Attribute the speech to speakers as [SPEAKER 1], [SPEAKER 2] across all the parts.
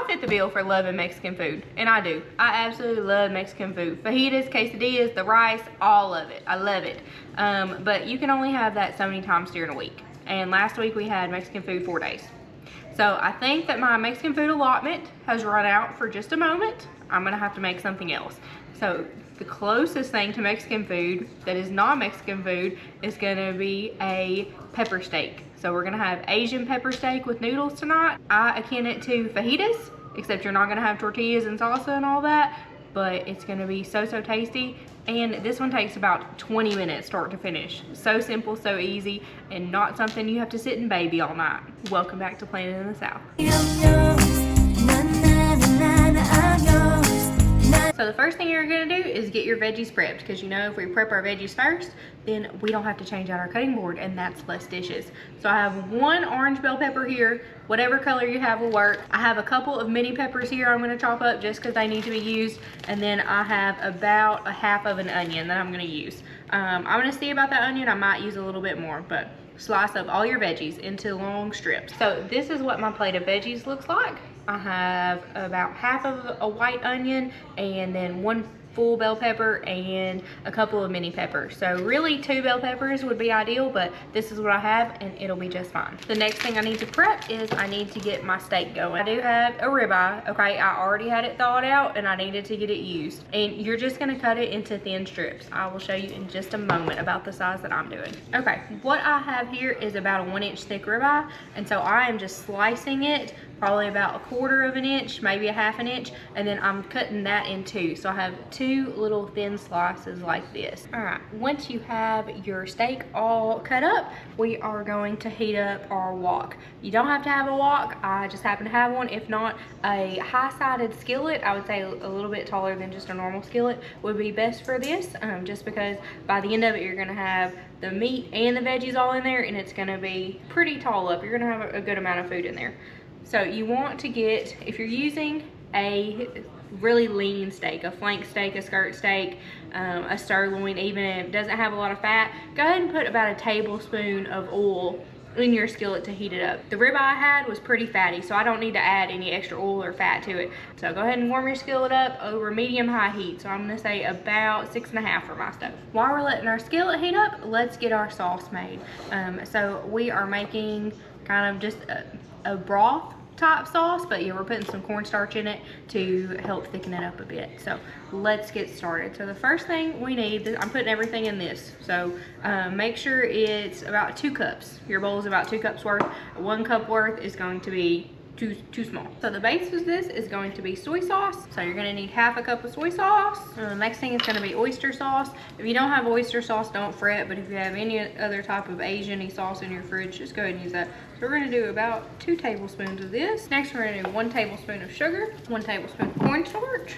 [SPEAKER 1] fit the bill for loving Mexican food, and I do. I absolutely love Mexican food. Fajitas, quesadillas, the rice, all of it. I love it. But you can only have that so many times during a week. And last week we had Mexican food 4 days. So I think that my Mexican food allotment has run out for just a moment. I'm gonna have to make something else. So the closest thing to Mexican food that is not Mexican food is gonna be a pepper steak. So we're gonna have Asian pepper steak with noodles tonight. I akin it to fajitas, except you're not gonna have tortillas and salsa and all that, but it's gonna be so tasty. And this one takes about 20 minutes start to finish. So simple, so easy, and not something you have to sit and baby all night. Welcome back to Planet in the South. So the first thing you're gonna do is get your veggies prepped, because you know if we prep our veggies first, then we don't have to change out our cutting board, and that's less dishes. So I have 1 orange bell pepper here. Whatever color you have will work. I have a couple of mini peppers here I'm gonna chop up just because they need to be used. And then I have about a half of an onion that I'm gonna use. I'm gonna see about that onion. I might use a little bit more, but slice up all your veggies into long strips. So this is what my plate of veggies looks like. I have about half of a white onion and then 1 full bell pepper and a couple of mini peppers. So really 2 bell peppers would be ideal, but this is what I have and it'll be just fine. The next thing I need to prep is I need to get my steak going. I do have a ribeye, okay? I already had it thawed out and I needed to get it used. And you're just gonna cut it into thin strips. I will show you in just a moment about the size that I'm doing. Okay, what I have here is about a 1-inch thick ribeye, and so I am just slicing it probably about 1/4 of an inch, maybe a 1/2 an inch, and then I'm cutting that in 2. So I have 2 little thin slices like this. All right, once you have your steak all cut up, we are going to heat up our wok. You don't have to have a wok, I just happen to have one. If not, a high-sided skillet, I would say a little bit taller than just a normal skillet, would be best for this, just because by the end of it, you're gonna have the meat and the veggies all in there, and it's gonna be pretty tall up. You're gonna have a good amount of food in there. So you want to get, if you're using a really lean steak, a flank steak, a skirt steak, a sirloin, even if it doesn't have a lot of fat, go ahead and put about a tablespoon of oil in your skillet to heat it up. The ribeye I had was pretty fatty, so I don't need to add any extra oil or fat to it. So go ahead and warm your skillet up over medium-high heat. So I'm gonna say about 6.5 for my stove. While we're letting our skillet heat up, let's get our sauce made. So we are making kind of just a broth type sauce, but yeah, we're putting some cornstarch in it to help thicken it up a bit. So let's get started. So the first thing we need, I'm putting everything in this, so make sure it's about 2 cups. Your bowl is about 2 cups worth. 1 cup worth is going to be too small. So the base of this is going to be soy sauce. So you're gonna need 1/2 cup of soy sauce. The next thing is gonna be oyster sauce. If you don't have oyster sauce, don't fret, but if you have any other type of Asian-y sauce in your fridge, just go ahead and use that. So we're gonna do about 2 tablespoons of this. Next, we're gonna do 1 tablespoon of sugar, 1 tablespoon of cornstarch,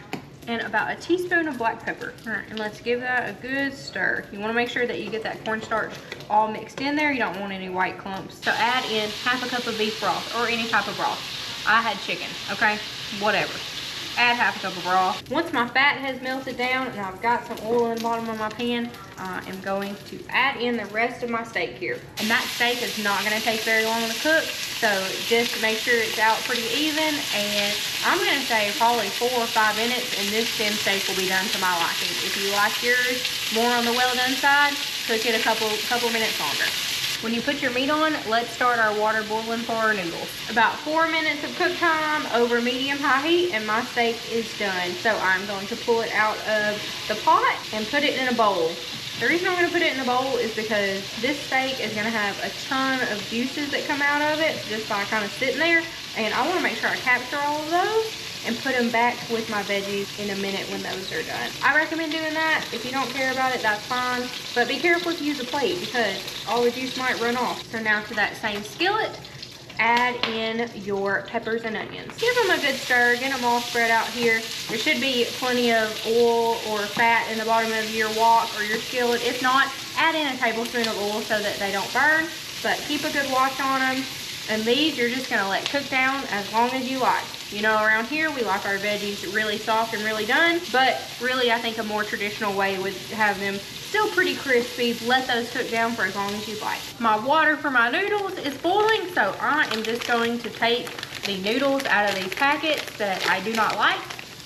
[SPEAKER 1] and about a teaspoon of black pepper. All right, and let's give that a good stir. You wanna make sure that you get that cornstarch all mixed in there. You don't want any white clumps. So add in 1/2 cup of beef broth, or any type of broth. I had chicken, okay? Whatever. Add 1/2 cup of broth. Once my fat has melted down and I've got some oil in the bottom of my pan, I am going to add in the rest of my steak here. And that steak is not gonna take very long to cook, so just make sure it's out pretty even. And I'm gonna say probably 4 or 5 minutes, and this thin steak will be done to my liking. If you like yours more on the well done side, cook it a couple minutes longer. When you put your meat on, let's start our water boiling for our noodles. About 4 minutes of cook time over medium-high heat, and my steak is done. So I'm going to pull it out of the pot and put it in a bowl. The reason I'm gonna put it in a bowl is because this steak is gonna have a ton of juices that come out of it just by kind of sitting there. And I wanna make sure I capture all of those and put them back with my veggies in a minute when those are done. I recommend doing that. If you don't care about it, that's fine. But be careful if you use a plate because all the juice might run off. So now to that same skillet, add in your peppers and onions. Give them a good stir, get them all spread out here. There should be plenty of oil or fat in the bottom of your wok or your skillet. If not, add in a tablespoon of oil so that they don't burn, but keep a good watch on them. And these you're just gonna let cook down as long as you like. You know, around here we like our veggies really soft and really done, but really I think a more traditional way would have them still pretty crispy. Let those cook down for as long as you like. My water for my noodles is boiling, so I am just going to take the noodles out of these packets that I do not like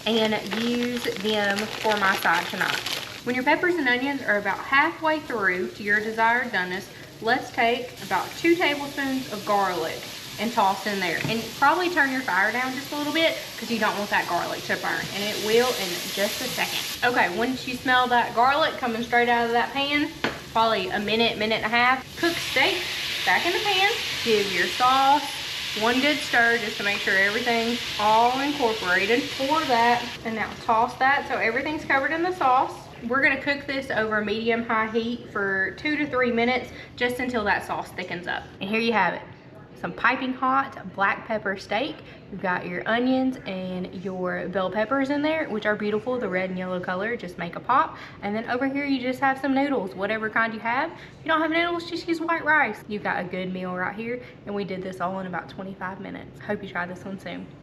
[SPEAKER 1] and use them for my side tonight. When your peppers and onions are about halfway through to your desired doneness, let's take about 2 tablespoons of garlic and toss in there. And probably turn your fire down just a little bit because you don't want that garlic to burn, and it will in just a second. Okay, once you smell that garlic coming straight out of that pan, probably a minute, minute and a half, cook steak back in the pan. Give your sauce one good stir just to make sure everything's all incorporated. Pour that, and now toss that so everything's covered in the sauce. We're gonna cook this over medium-high heat for 2 to 3 minutes, just until that sauce thickens up. And here you have it. Some piping hot black pepper steak. You've got your onions and your bell peppers in there, which are beautiful. The red and yellow color just make a pop. And then over here you just have some noodles, whatever kind you have. If you don't have noodles, just use white rice. You've got a good meal right here, and we did this all in about 25 minutes. Hope you try this one soon.